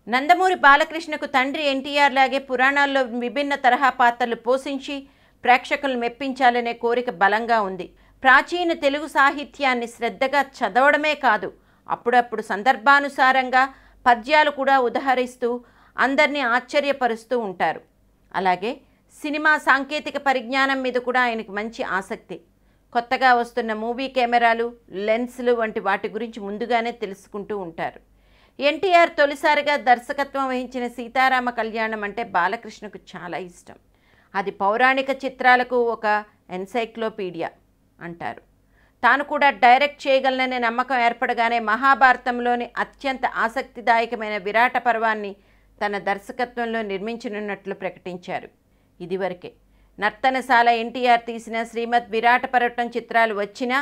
నందమూరి బాలకృష్ణకు తండ్రి ఎన్టీఆర్ లాగే పురాణాల్లో విభిన్న తరహా పాత్రలు పోషించి ప్రేక్షకులను మెప్పించాలనే కోరిక బలంగా ఉంది. ప్రాచీన తెలుగు సాహిత్యాన్ని శ్రద్ధగా చదవడమే కాదు, అప్పుడప్పుడు సందర్భానుసారంగా పద్యాలు కూడా ఉదహరిస్తూ అందరినీ ఆశ్చర్యపరుస్తూ ఉంటారు. అలాగే సినిమా సాంకేతిక పరిజ్ఞానం మీద కూడా ఆయనకు మంచి ఆసక్తి. కొత్తగా వస్తున్న మూవీ కెమెరాలు, లెన్సులు వంటి వాటి గురించి ముందుగానే తెలుసుకుంటూ ఉంటారు. ఎన్టీఆర్ తొలిసారిగా దర్శకత్వం వహించిన సీతారామ కళ్యాణం అంటే బాలకృష్ణకు చాలా ఇష్టం. అది పౌరాణిక చిత్రాలకు ఒక ఎన్సైక్లోపీడియా అంటారు. తాను కూడా డైరెక్ట్ చేయగలననే నమ్మకం ఏర్పడగానే మహాభారతంలోని అత్యంత ఆసక్తిదాయకమైన విరాట పర్వాన్ని తన దర్శకత్వంలో నిర్మించనున్నట్లు ప్రకటించారు. ఇదివరకే నర్తనశాల ఎన్టీఆర్ తీసిన శ్రీమద్ విరాట పర్వతం చిత్రాలు వచ్చినా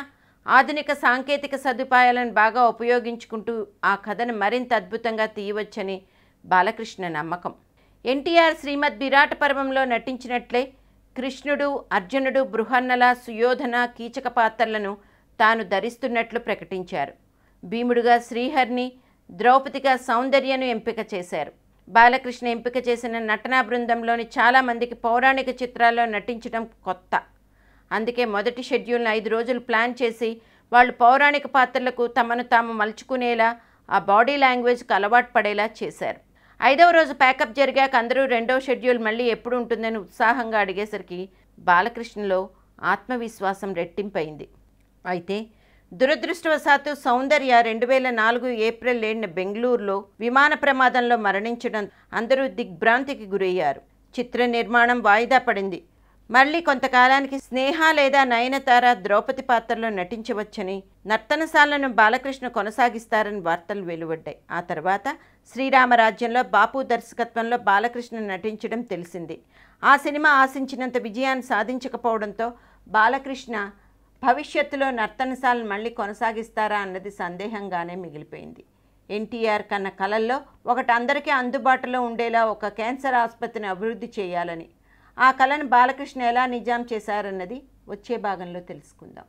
ఆధునిక సాంకేతిక సదుపాయాలను బాగా ఉపయోగించుకుంటూ ఆ కథను మరింత అద్భుతంగా తీయవచ్చని బాలకృష్ణ నమ్మకం. ఎన్టీఆర్ శ్రీమద్ విరాట పర్వంలో నటించినట్లే కృష్ణుడు, అర్జునుడు, బృహన్నల, సుయోధన, కీచక పాత్రలను తాను ధరిస్తున్నట్లు ప్రకటించారు. భీముడుగా శ్రీహరిని, ద్రౌపదిగా సౌందర్యను ఎంపిక చేశారు. బాలకృష్ణ ఎంపిక చేసిన నటనా బృందంలోని చాలామందికి పౌరాణిక చిత్రాల్లో నటించడం కొత్త. అందుకే మొదటి షెడ్యూల్ను 5 రోజులు ప్లాన్ చేసి వాళ్ళు పౌరాణిక పాత్రలకు తమను తాము మలుచుకునేలా, ఆ బాడీ లాంగ్వేజ్కి అలవాటు పడేలా చేశారు. 5వ రోజు ప్యాకప్ జరిగాక అందరూ 2వ షెడ్యూల్ మళ్ళీ ఎప్పుడు ఉంటుందని ఉత్సాహంగా అడిగేసరికి బాలకృష్ణలో ఆత్మవిశ్వాసం రెట్టింపైంది. అయితే దురదృష్టవశాత్తు సౌందర్య 2004 ఏప్రిల్ 7న బెంగళూరులో విమాన ప్రమాదంలో మరణించడం అందరూ దిగ్భ్రాంతికి గురయ్యారు. చిత్ర నిర్మాణం వాయిదా పడింది. మళ్ళీ కొంతకాలానికి స్నేహ లేదా నయనతార ద్రౌపది పాత్రలో నటించవచ్చని, నర్తనశాలను బాలకృష్ణ కొనసాగిస్తారని వార్తలు వెలువడ్డాయి. ఆ తర్వాత శ్రీరామరాజ్యంలో బాపు దర్శకత్వంలో బాలకృష్ణ నటించడం తెలిసింది. ఆ సినిమా ఆశించినంత విజయాన్ని సాధించకపోవడంతో బాలకృష్ణ భవిష్యత్తులో నర్తనశాలను మళ్ళీ కొనసాగిస్తారా అన్నది సందేహంగానే మిగిలిపోయింది. ఎన్టీఆర్ కన్న కలల్లో ఒకటి అందరికీ అందుబాటులో ఉండేలా ఒక క్యాన్సర్ ఆసుపత్రిని అభివృద్ధి చేయాలని. ఆ కళను బాలకృష్ణ ఎలా నిజాం చేశారన్నది వచ్చే భాగంలో తెలుసుకుందాం.